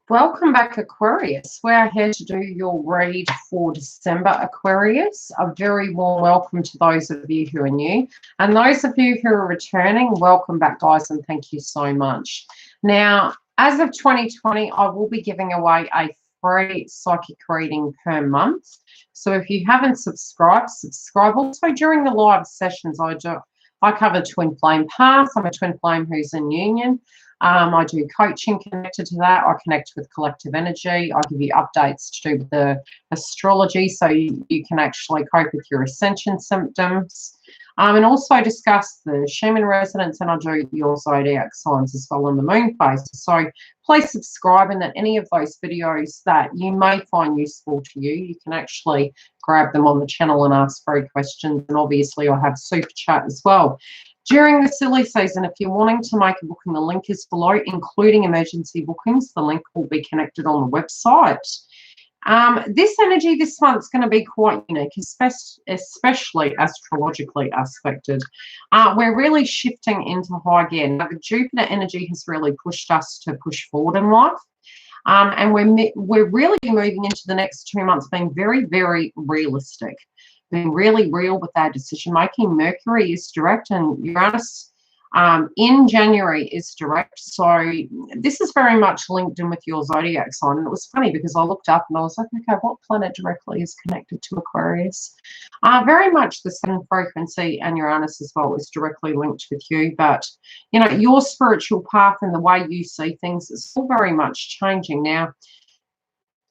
Welcome back, Aquarius. We're here to do your read for December, Aquarius. A very warm welcome to those of you who are new. And those of you who are returning, welcome back, guys, and thank you so much. Now, as of 2020, I will be giving away a free psychic reading per month. So if you haven't subscribed, subscribe. Also, during the live sessions, I cover twin flame paths. I'm a twin flame who's in union. I do coaching connected to that. I connect with collective energy. I give you updates to do with the astrology so you can actually cope with your ascension symptoms. And also discuss the Schumann resonance, and I do your zodiac signs as well in the moon phase. So please subscribe, and that any of those videos that you may find useful to you, you can actually grab them on the channel and ask free questions. And obviously I have super chat as well. During the silly season, if you're wanting to make a booking, the link is below, including emergency bookings. The link will be connected on the website. This energy this month is going to be quite unique, especially astrologically aspected. We're really shifting into high gear. Now, the Jupiter energy has really pushed us to push forward in life. And we're really moving into the next 2 months being very, very realistic. Being really real with our decision making. Mercury is direct, and Uranus in January is direct. So this is very much linked in with your zodiac sign. And it was funny because I looked up and I was like, okay, what planet directly is connected to Aquarius? Very much the same frequency, and Uranus as well is directly linked with you. But you know, your spiritual path and the way you see things is still very much changing now.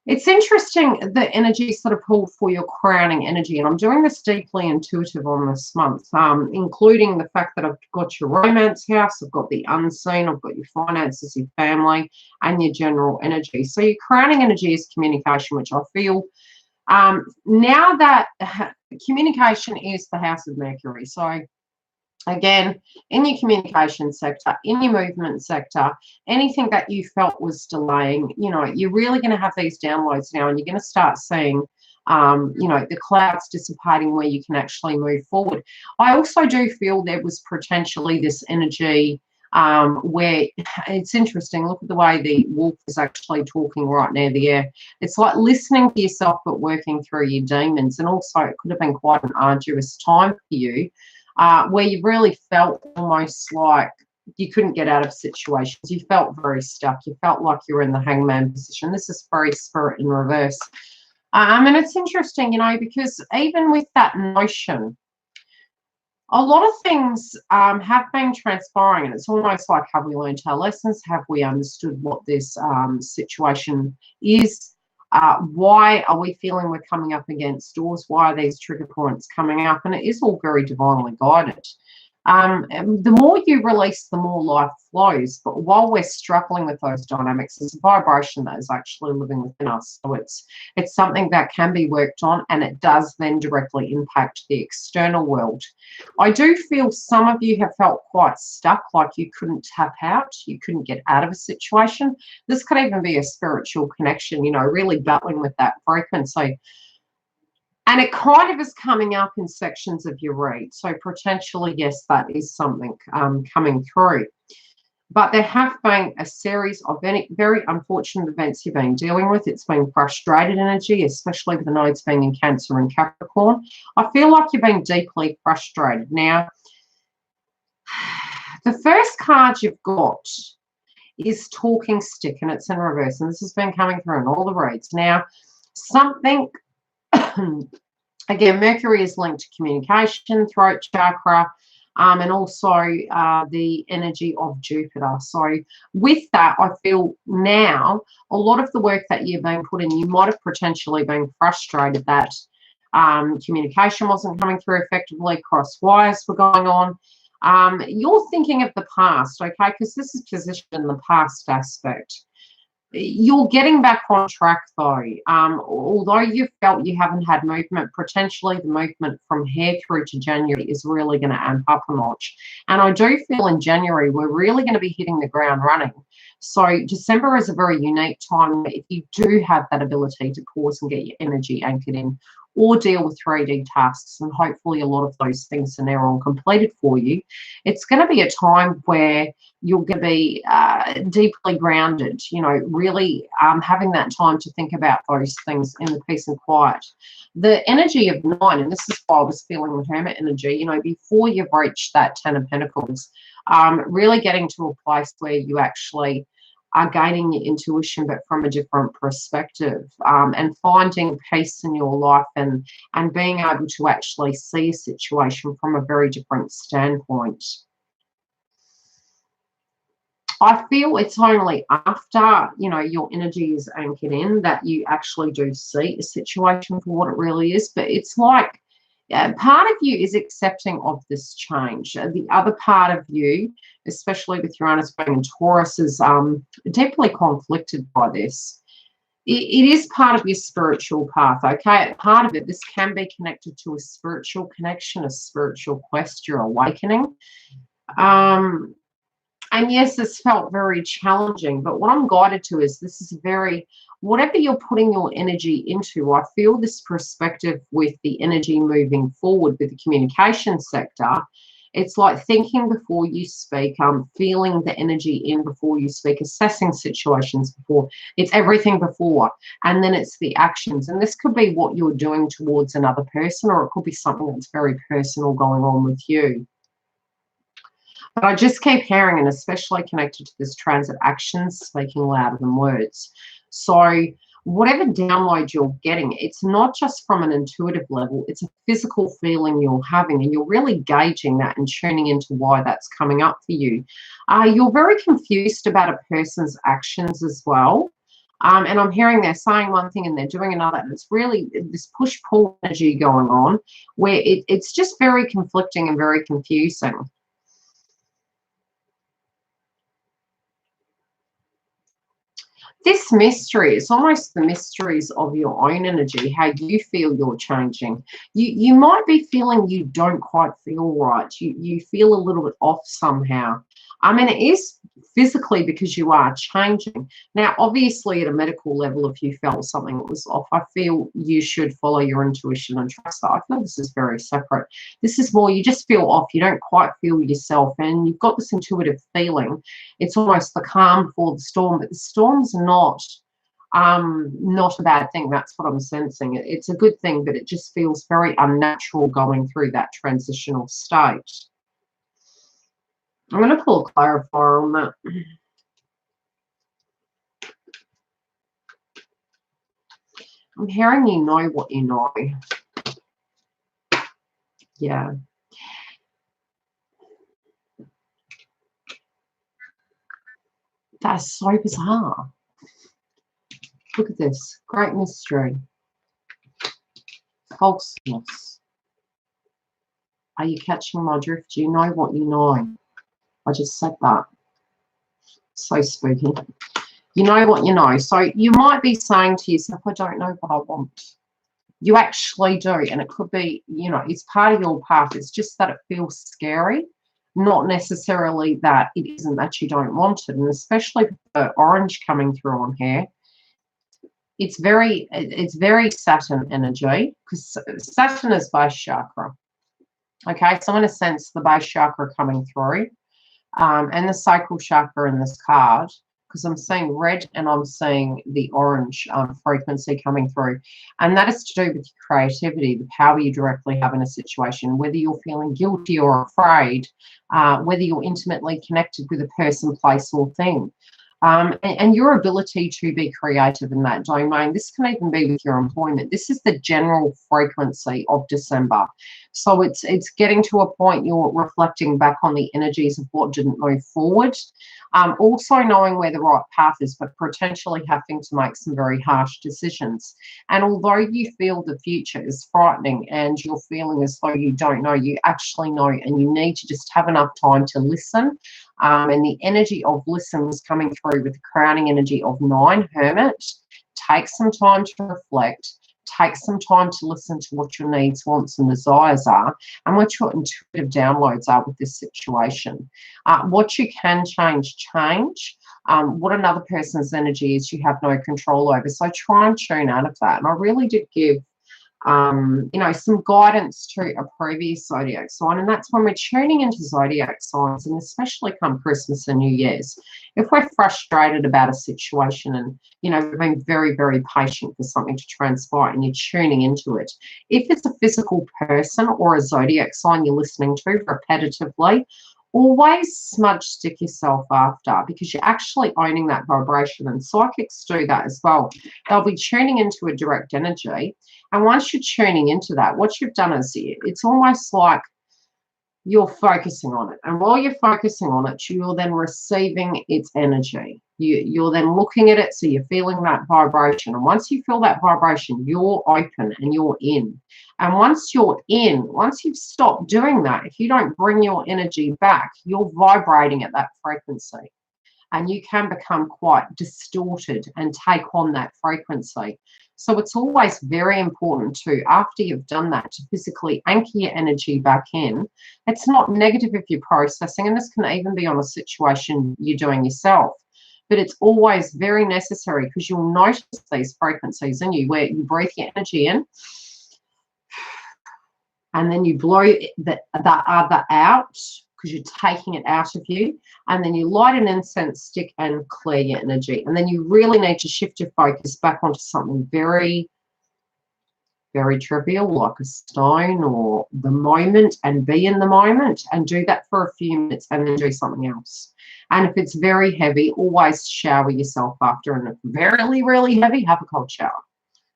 It's interesting, the energies that are pulled for your crowning energy, and I'm doing this deeply intuitive on this month, including the fact that I've got your romance house, I've got the unseen, I've got your finances, your family, and your general energy. So your crowning energy is communication, which I feel now that communication is the house of Mercury. So again, in your communication sector, in your movement sector, anything that you felt was delaying, you know, you're really going to have these downloads now, and you're going to start seeing, you know, the clouds dissipating where you can actually move forward. I also do feel there was potentially this energy where it's interesting. Look at the way the wolf is actually talking right near the air. It's like listening to yourself, but working through your demons. And also it could have been quite an arduous time for you. Where you really felt almost like you couldn't get out of situations. You felt very stuck. You felt like you were in the hangman position. This is very spirit in reverse. And it's interesting, you know, because even with that notion, a lot of things have been transpiring, and it's almost like, have we learned our lessons? Have we understood what this situation is? Why are we feeling we're coming up against doors? Why are these trigger points coming up? And it is all very divinely guided. And the more you release, the more life flows. But while we're struggling with those dynamics, there's a vibration that is actually living within us. So it's something that can be worked on, and it does then directly impact the external world. I do feel some of you have felt quite stuck, like you couldn't tap out, you couldn't get out of a situation. This could even be a spiritual connection, you know, really battling with that frequency. And it kind of is coming up in sections of your read. So potentially, yes, that is something coming through. But there have been a series of very unfortunate events you've been dealing with. It's been frustrated energy, especially with the nodes being in Cancer and Capricorn. I feel like you've been deeply frustrated. Now, the first card you've got is Talking Stick, and it's in reverse. And this has been coming through in all the reads. Now, something... Again, Mercury is linked to communication, throat chakra, and also the energy of Jupiter. So with that, I feel now a lot of the work that you've been put in, you might have potentially been frustrated that communication wasn't coming through effectively, cross wires were going on. You're thinking of the past, okay, because this is positioned in the past aspect. You're getting back on track though. Although you felt you haven't had movement, potentially the movement from here through to January is really going to amp up a notch. And I do feel in January we're really going to be hitting the ground running. So December is a very unique time where if you do have that ability to pause and get your energy anchored in, or deal with 3D tasks, and hopefully a lot of those things are now all completed for you, it's going to be a time where you're going to be deeply grounded, you know, really having that time to think about those things in the peace and quiet. The energy of 9, and this is why I was feeling the Hermit energy, you know, before you've reached that 10 of Pentacles, really getting to a place where you actually are gaining your intuition, but from a different perspective, and finding peace in your life, and being able to actually see a situation from a very different standpoint. I feel it's only after, you know, your energy is anchored in that you actually do see a situation for what it really is. But it's like part of you is accepting of this change. The other part of you, especially with Uranus being in Taurus, is deeply conflicted by this. It is part of your spiritual path, okay? Part of it, this can be connected to a spiritual connection, a spiritual quest, your awakening. And yes, this felt very challenging, but what I'm guided to is this is very, whatever you're putting your energy into, I feel this perspective with the energy moving forward with the communication sector. It's like thinking before you speak, feeling the energy in before you speak, assessing situations before. It's everything before, and then it's the actions. And this could be what you're doing towards another person, or it could be something that's very personal going on with you. But I just keep hearing, and especially connected to this transit, actions speaking louder than words. So whatever download you're getting, it's not just from an intuitive level, it's a physical feeling you're having, and you're really gauging that and tuning into why that's coming up for you. You're very confused about a person's actions as well. And I'm hearing they're saying one thing and they're doing another, and it's really this push-pull energy going on where it's just very conflicting and very confusing. This mystery is almost the mysteries of your own energy, how you feel you're changing. You might be feeling you don't quite feel right. You feel a little bit off somehow. I mean, it is physically because you are changing. Now, obviously, at a medical level, if you felt something was off, I feel you should follow your intuition and trust that. I feel this is very separate. This is more, you just feel off. You don't quite feel yourself, and you've got this intuitive feeling. It's almost the calm before the storm, but the storm's not a bad thing. That's what I'm sensing. It's a good thing, but it just feels very unnatural going through that transitional state. I'm going to pull a clarifier on that. I'm hearing you know what you know. Yeah. That's so bizarre. Look at this. Great mystery. Falseness. Are you catching my drift? Do you know what you know? I just said that. So spooky. You know what you know. So you might be saying to yourself, I don't know what I want. You actually do. And it could be, you know, it's part of your path. It's just that it feels scary. Not necessarily that it isn't that you don't want it. And especially with the orange coming through on here, it's very Saturn energy, because Saturn is base chakra. Okay, so I'm going to sense the base chakra coming through. And the sacral chakra in this card, because I'm seeing red and I'm seeing the orange frequency coming through. And that is to do with your creativity, the power you directly have in a situation, whether you're feeling guilty or afraid, whether you're intimately connected with a person, place, or thing. And your ability to be creative in that domain. This can even be with your employment. This is the general frequency of December. So it's getting to a point you're reflecting back on the energies of what didn't move forward. Also knowing where the right path is, but potentially having to make some very harsh decisions. And although you feel the future is frightening and you're feeling as though you don't know, you actually know, and you need to just have enough time to listen. And the energy of listen was coming through with the crowning energy of 9, Hermit. Take some time to reflect, take some time to listen to what your needs, wants, and desires are, and what your intuitive downloads are with this situation. What you can change, change. What another person's energy is, you have no control over. So try and tune out of that. And I really did give some guidance to a previous zodiac sign, and that's when we're tuning into zodiac signs, and especially come Christmas and New Year's. If we're frustrated about a situation and, we've been very, very patient for something to transpire and you're tuning into it. If it's a physical person or a zodiac sign you're listening to repetitively, always smudge stick yourself after, because you're actually owning that vibration, and psychics do that as well. They'll be tuning into a direct energy, and once you're tuning into that, what you've done is, it's almost like you're focusing on it, and while you're focusing on it, you're then receiving its energy. You're then looking at it, so you're feeling that vibration, and once you feel that vibration, you're open and you're in. And once you're in, once you've stopped doing that, if you don't bring your energy back, you're vibrating at that frequency, and you can become quite distorted and take on that frequency. So it's always very important to, after you've done that, to physically anchor your energy back in. It's not negative if you're processing, and this can even be on a situation you're doing yourself. But it's always very necessary, because you'll notice these frequencies in you where you breathe your energy in, and then you blow the other out, because you're taking it out of you, and then you light an incense stick and clear your energy. And then you really need to shift your focus back onto something very, very trivial, like a stone or the moment, and be in the moment, and do that for a few minutes, and then do something else. And if it's very heavy, always shower yourself after. And if really, really heavy, have a cold shower.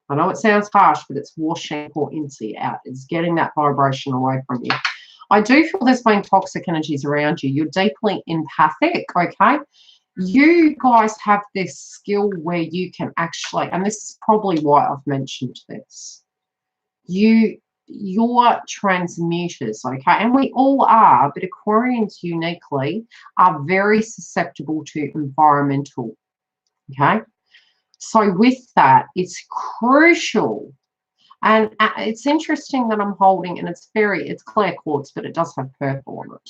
I know it sounds harsh, but it's washing or empty out. It's getting that vibration away from you. I do feel there's been toxic energies around you. You're deeply empathic, okay? You guys have this skill where you can actually, and this is probably why I've mentioned this, you're transmuters, okay? And we all are, but Aquarians uniquely are very susceptible to environmental, okay? So with that, it's crucial. And it's interesting that I'm holding, and it's clear quartz, but it does have purple on it.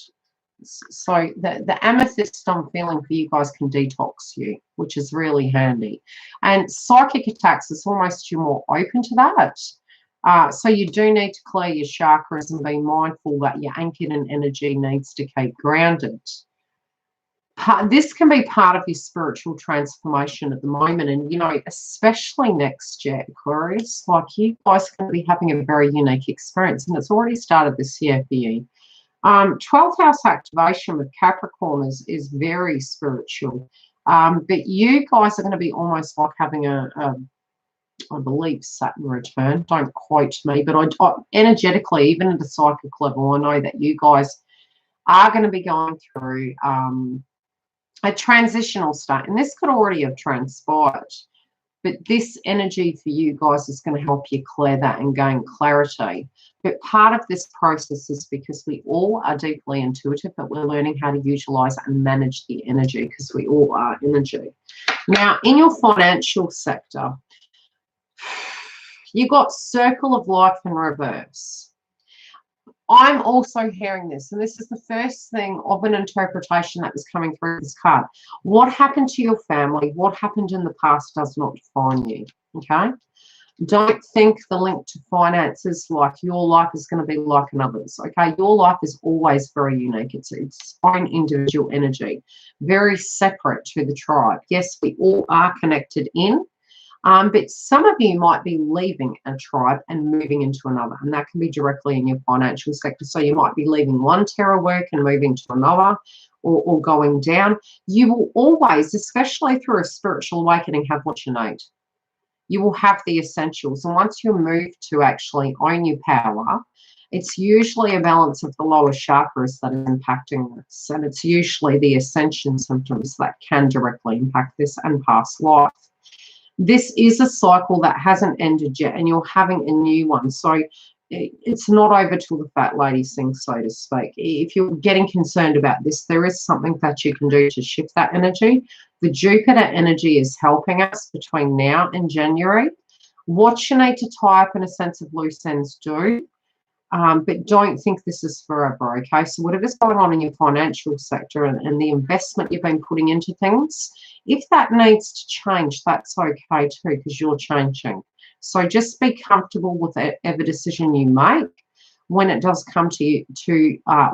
So the amethyst I'm feeling for you guys can detox you, which is really handy. And psychic attacks, it's almost you're more open to that. So you do need to clear your chakras and be mindful that your anchored in energy needs to keep grounded. This can be part of your spiritual transformation at the moment, and especially next year, Aquarius, like you guys are going to be having a very unique experience, and it's already started this year for you. 12th house activation with Capricorn is very spiritual, but you guys are going to be almost like having I believe Saturn return. Don't quote me, but I energetically, even at the psychic level, I know that you guys are going to be going through a transitional state, and this could already have transpired, but this energy for you guys is going to help you clear that and gain clarity. But part of this process is because we all are deeply intuitive, but we're learning how to utilize and manage the energy, because we all are energy. Now, in your financial sector, you got circle of life in reverse. I'm also hearing this, and this is the first thing of an interpretation that was coming through this card. What happened to your family, what happened in the past does not define you, okay? Don't think the link to finances like your life is going to be like another's, okay? Your life is always very unique. It's its own individual energy, very separate to the tribe. Yes, we all are connected in, but some of you might be leaving a tribe and moving into another, and that can be directly in your financial sector. So you might be leaving one terror work and moving to another, or going down. You will always, especially through a spiritual awakening, have what you need. You will have the essentials, and once you move to actually own your power, it's usually a balance of the lower chakras that is impacting this, and it's usually the ascension symptoms that can directly impact this and past life. This is a cycle that hasn't ended yet, and you're having a new one. So it's not over till the fat lady sings, so to speak. If you're getting concerned about this, there is something that you can do to shift that energy. The Jupiter energy is helping us between now and January. What you need to tie up in a sense of loose ends, do. But don't think this is forever, okay? So whatever's going on in your financial sector and the investment you've been putting into things, if that needs to change, that's okay too, because you're changing. So just be comfortable with whatever decision you make when it does come to you,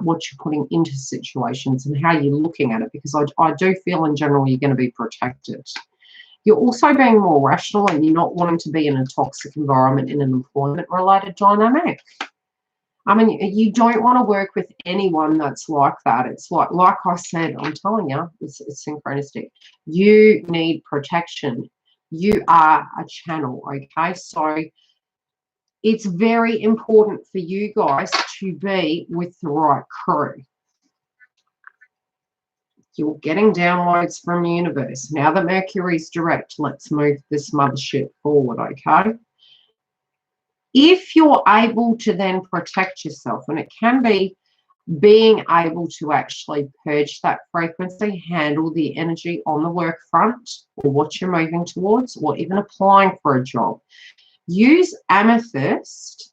what you're putting into situations and how you're looking at it, because I do feel in general you're going to be protected. You're also being more rational and you're not wanting to be in a toxic environment in an employment-related dynamic. I mean, you don't want to work with anyone that's like that. It's like I said, I'm telling you, it's synchronistic. You need protection. You are a channel, okay? So it's very important for you guys to be with the right crew. You're getting downloads from the universe. Now that Mercury's direct, let's move this mothership forward, okay? If you're able to then protect yourself, and it can be being able to actually purge that frequency, handle the energy on the work front or what you're moving towards, or even applying for a job, use amethyst.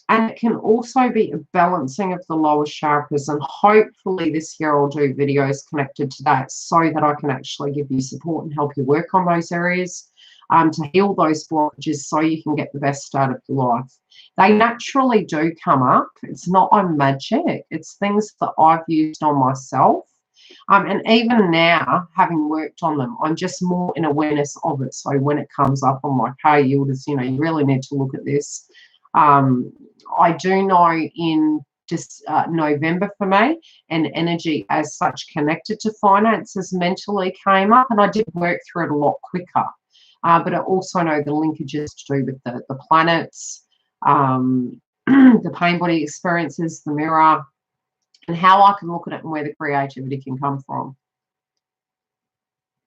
And it can also be a balancing of the lower chakras. And hopefully this year I'll do videos connected to that so that I can actually give you support and help you work on those areas. To heal those blockages so you can get the best out of your life. They naturally do come up. It's not on magic. It's things that I've used on myself. And even now, having worked on them, I'm just more in awareness of it. So when it comes up, I'm like, hey, Yildiz, you know, you really need to look at this. I do know in just November for me, and energy as such connected to finances mentally came up, and I did work through it a lot quicker. But I also know the linkages to do with the planets, the pain body experiences, the mirror, and how I can look at it and where the creativity can come from.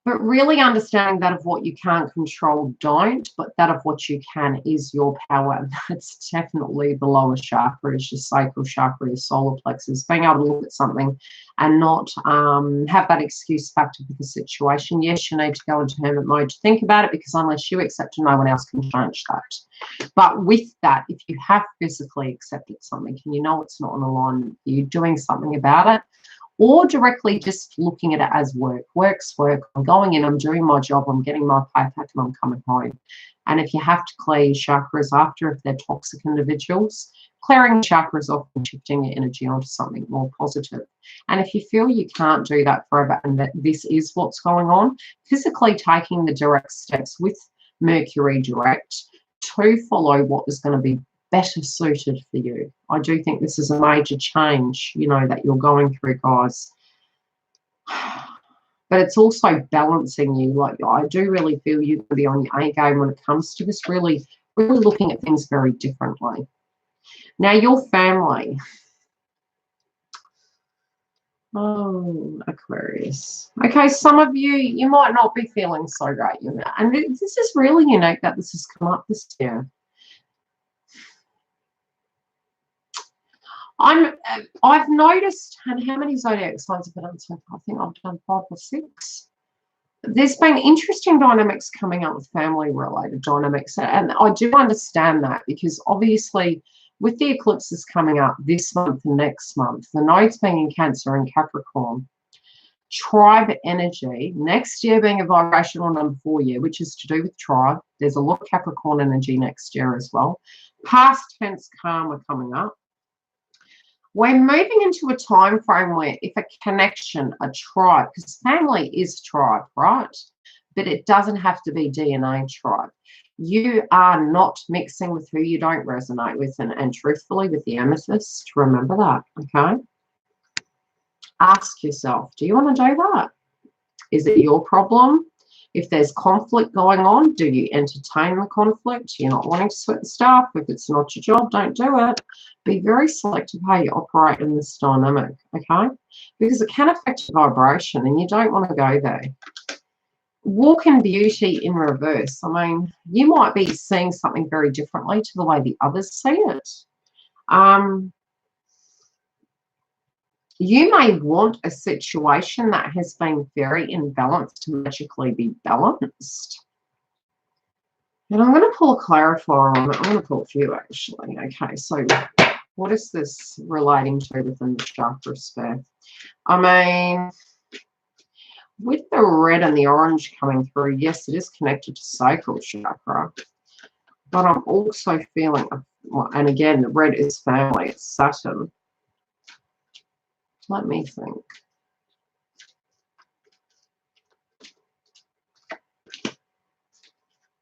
But really understanding that of what you can't control, don't, but that of what you can is your power. And that's definitely the lower chakra, is your sacral chakra, your solar plexus, being able to look at something and not have that excuse factor with the situation. Yes, you need to go into hermit mode to think about it, because unless you accept it, no one else can change that. But with that, if you have physically accepted something and you know it's not in alignment with you, doing something about it, or directly just looking at it as work. Work's work. I'm going in, I'm doing my job, I'm getting my pay back, and I'm coming home. And if you have to clear your chakras after, if they're toxic individuals, clearing chakras off and shifting your energy onto something more positive. And if you feel you can't do that forever and that this is what's going on, physically taking the direct steps with Mercury direct to follow what is going to be better suited for you. I do think this is a major change, you know, that you're going through, guys. But it's also balancing you. Like, I do really feel you're going to be on your A game when it comes to this, really looking at things very differently. Now, your family. Oh, Aquarius. Okay, some of you might not be feeling so great. And this is really unique that this has come up this year. I've noticed, and how many zodiac signs have I done so far? I think I've done 5 or 6. There's been interesting dynamics coming up with family-related dynamics, and I do understand that, because obviously with the eclipses coming up this month and next month, the nodes being in Cancer and Capricorn, tribe energy, next year being a vibrational number 4 year, which is to do with tribe. There's a lot of Capricorn energy next year as well. Past tense karma coming up. We're moving into a time frame where if a connection, a tribe, because family is tribe, right? But it doesn't have to be DNA tribe. You are not mixing with who you don't resonate with, and truthfully with the amethyst, remember that, okay? Ask yourself, do you want to do that? Is it your problem? If there's conflict going on, do you entertain the conflict? You're not wanting to sweat the stuff. If it's not your job, don't do it. Be very selective how you operate in this dynamic, okay? Because it can affect your vibration and you don't want to go there. Walk in beauty in reverse. I mean, you might be seeing something very differently to the way the others see it. You may want a situation that has been very imbalanced to magically be balanced. And I'm going to pull a clarifier on it. I'm going to pull a few, actually. Okay, so what is this relating to within the chakra sphere? I mean, with the red and the orange coming through, yes, it is connected to sacral chakra. But I'm also feeling, and again, the red is family, it's Saturn. Let me think.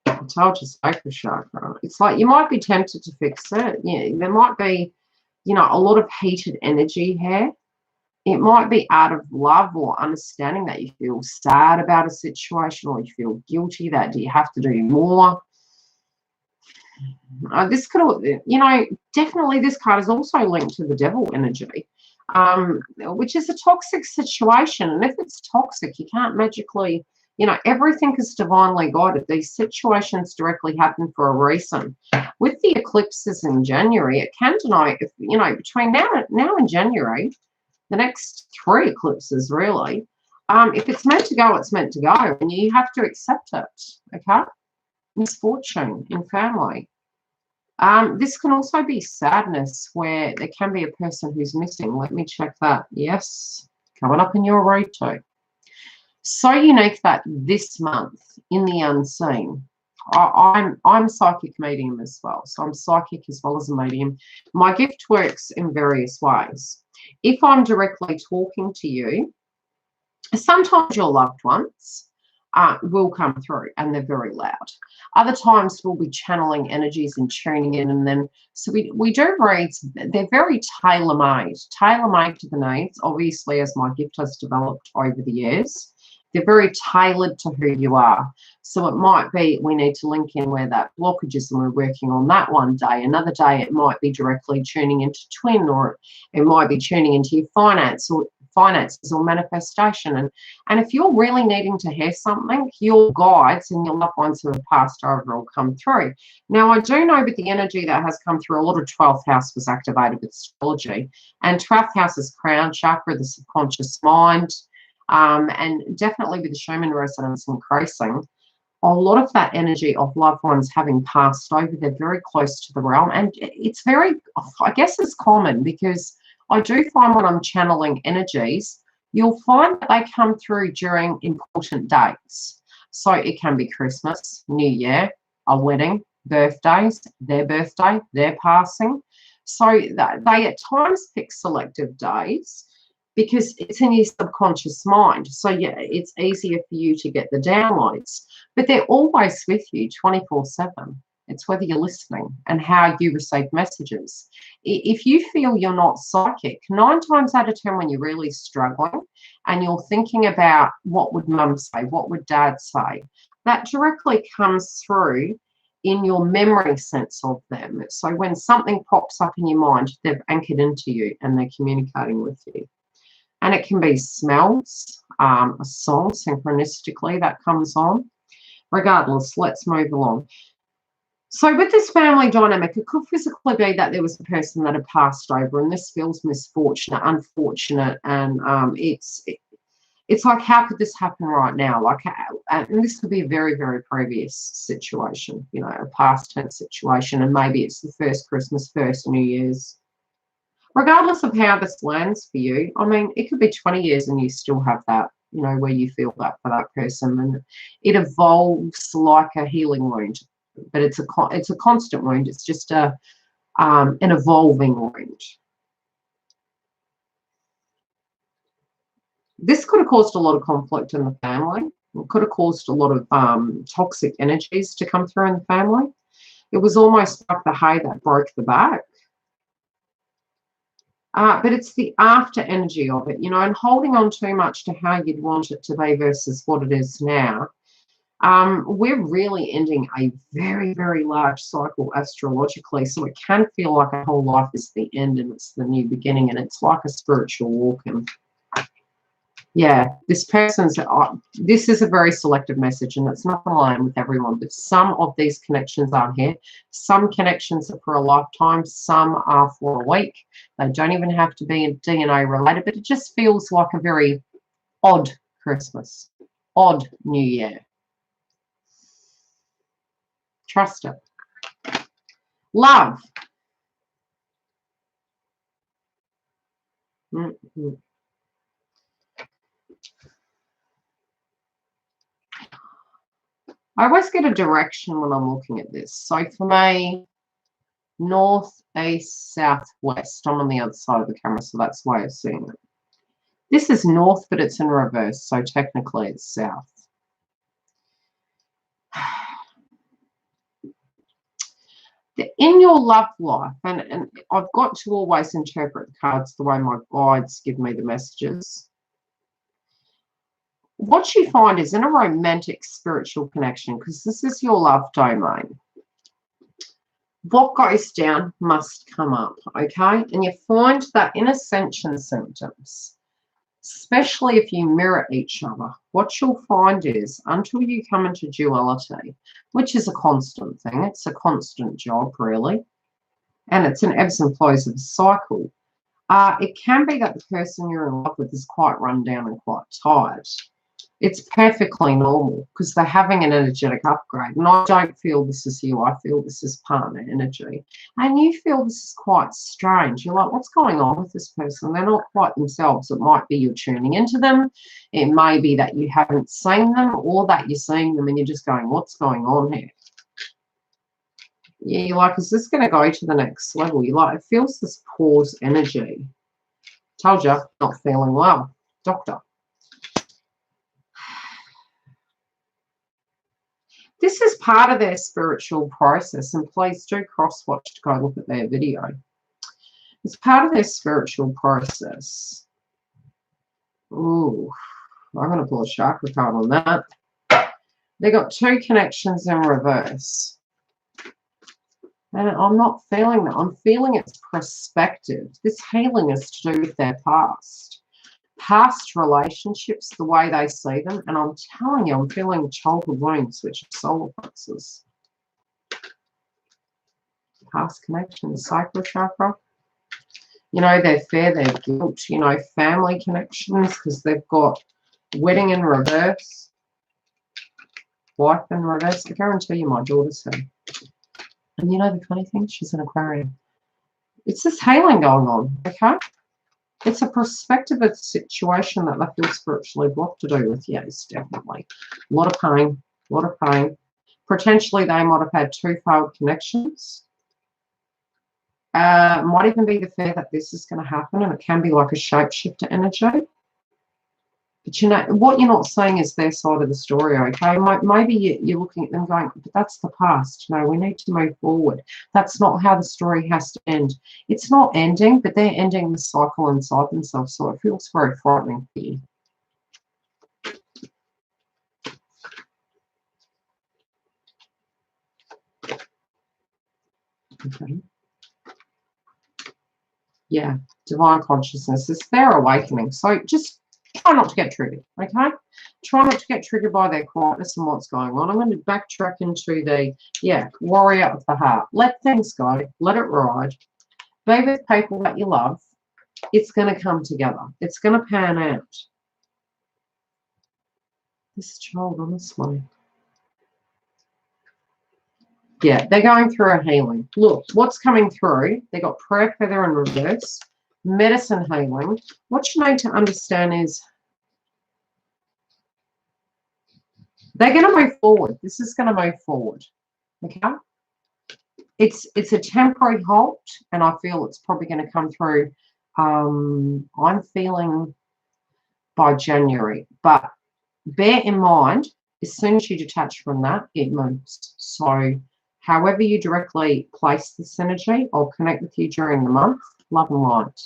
I told you sacral chakra. It's like you might be tempted to fix it. Yeah, there might be, you know, a lot of heated energy here. It might be out of love or understanding that you feel sad about a situation, or you feel guilty that you have to do more. This could, you know, definitely this card is also linked to the devil energy, which is a toxic situation. And if it's toxic, you can't magically, you know, everything is divinely guided. These situations directly happen for a reason. With the eclipses in January, it can denote, if, you know, between now and January, the next 3 eclipses really, if it's meant to go, it's meant to go, and you have to accept it. Okay, misfortune in family. This can also be sadness, where there can be a person who's missing. Let me check that. Yes, coming up in your read too. So unique that this month in the unseen, I'm psychic medium as well. So I'm psychic as well as a medium. My gift works in various ways. If I'm directly talking to you, sometimes your loved ones will come through and they're very loud. Other times we'll be channeling energies and tuning in, and then so we do reads. They're very tailor-made to the needs, obviously, as my gift has developed over the years. They're very tailored to who you are. So it might be we need to link in where that blockage is, and we're working on that one day. Another day it might be directly tuning into twin, or it might be tuning into your finances or manifestation. And if you're really needing to hear something, your guides and your loved ones who have passed over will come through. Now, I do know with the energy that has come through, a lot of 12th house was activated with astrology, and 12th house is crown chakra, the subconscious mind, and definitely with the Schumann resonance increasing, a lot of that energy of loved ones having passed over, they're very close to the realm. And it's very, I guess it's common, because I do find when I'm channeling energies, you'll find that they come through during important dates. So it can be Christmas, New Year, a wedding, birthdays, their birthday, their passing. So they at times pick selective days because it's in your subconscious mind. So yeah, it's easier for you to get the downloads, but they're always with you 24/7. It's whether you're listening and how you receive messages. If you feel you're not psychic, 9 times out of 10 when you're really struggling and you're thinking about what would mum say, what would dad say, that directly comes through in your memory sense of them. So when something pops up in your mind, they've anchored into you and they're communicating with you. And it can be smells, a song synchronistically that comes on. Regardless, let's move along. So with this family dynamic, it could physically be that there was a person that had passed over, and this feels misfortunate, unfortunate, and it's like, how could this happen right now? Like, and this could be a very, very previous situation, you know, a past tense situation, and maybe it's the first Christmas, first New Year's. Regardless of how this lands for you, I mean, it could be 20 years and you still have that, you know, where you feel that for that person, and it evolves like a healing wound. But it's a constant wound. It's just an evolving wound. This could have caused a lot of conflict in the family. It could have caused a lot of toxic energies to come through in the family. It was almost like the hay that broke the back. But it's the after energy of it, you know, and holding on too much to how you'd want it to be versus what it is now. We're really ending a very, very large cycle astrologically, so it can feel like a whole life is the end and it's the new beginning, and it's like a spiritual walk-in. Yeah, this is a very selective message, and it's not aligned with everyone, but some of these connections are here. Some connections are for a lifetime, some are for a week. They don't even have to be DNA related, but it just feels like a very odd Christmas, odd New Year. Trust it. Love. I always get a direction when I'm looking at this. So for me, north, east, south, west. I'm on the other side of the camera, so that's why I'm seeing it. This is north, but it's in reverse, so technically it's south. In your love life, and I've got to always interpret the cards the way my guides give me the messages. What you find is in a romantic spiritual connection, because this is your love domain, what goes down must come up, okay? And you find that in ascension symptoms, especially if you mirror each other, what you'll find is until you come into duality, which is a constant thing, it's a constant job really, and it's an ebbs and flows of a cycle, it can be that the person you're in love with is quite run down and quite tired. It's perfectly normal because they're having an energetic upgrade. And I don't feel this is you. I feel this is partner energy. And you feel this is quite strange. You're like, what's going on with this person? They're not quite themselves. It might be you're tuning into them. It may be that you haven't seen them or that you're seeing them and you're just going, what's going on here? Yeah, you're like, is this going to go to the next level? You're like, it feels this pause energy. Told you, not feeling well. Doctor. This is part of their spiritual process, and please do cross-watch to go look at their video. It's part of their spiritual process. Ooh, I'm going to pull a chakra card on that. They got two connections in reverse. And I'm not feeling that. I'm feeling it's perspective. This healing is to do with their past relationships, the way they see them. And I'm telling you, I'm feeling childhood wounds, which are solar plexus. Past connections, sacral chakra. You know, their fear, their guilt, you know, family connections, because they've got wedding in reverse, wife in reverse. I guarantee you my daughter's here. And you know the funny thing? She's an Aquarian. It's this healing going on, okay? It's a perspective of the situation that they feel spiritually blocked to do with. Yes, definitely. A lot of pain, a lot of pain. Potentially they might have had two failed connections. Might even be the fear that this is going to happen, and it can be like a shapeshifter energy. But you know, what you're not seeing is their side of the story, okay? Maybe you're looking at them going, but that's the past. No, we need to move forward. That's not how the story has to end. It's not ending, but they're ending the cycle inside themselves, so it feels very frightening for you. Okay. Yeah, divine consciousness is their awakening. So just try not to get triggered, okay? Try not to get triggered by their quietness and what's going on. I'm going to backtrack into the, warrior of the heart. Let things go. Let it ride. Be with people that you love. It's going to come together. It's going to pan out. This child, honestly. Yeah, they're going through a healing. Look, what's coming through? They got prayer feather in reverse. Medicine healing. What you need to understand is they're going to move forward. This is going to move forward. Okay? It's a temporary halt, and I feel it's probably going to come through. I'm feeling by January, but bear in mind, as soon as you detach from that, it moves. So however you directly place this energy, I'll connect with you during the month. Love and light.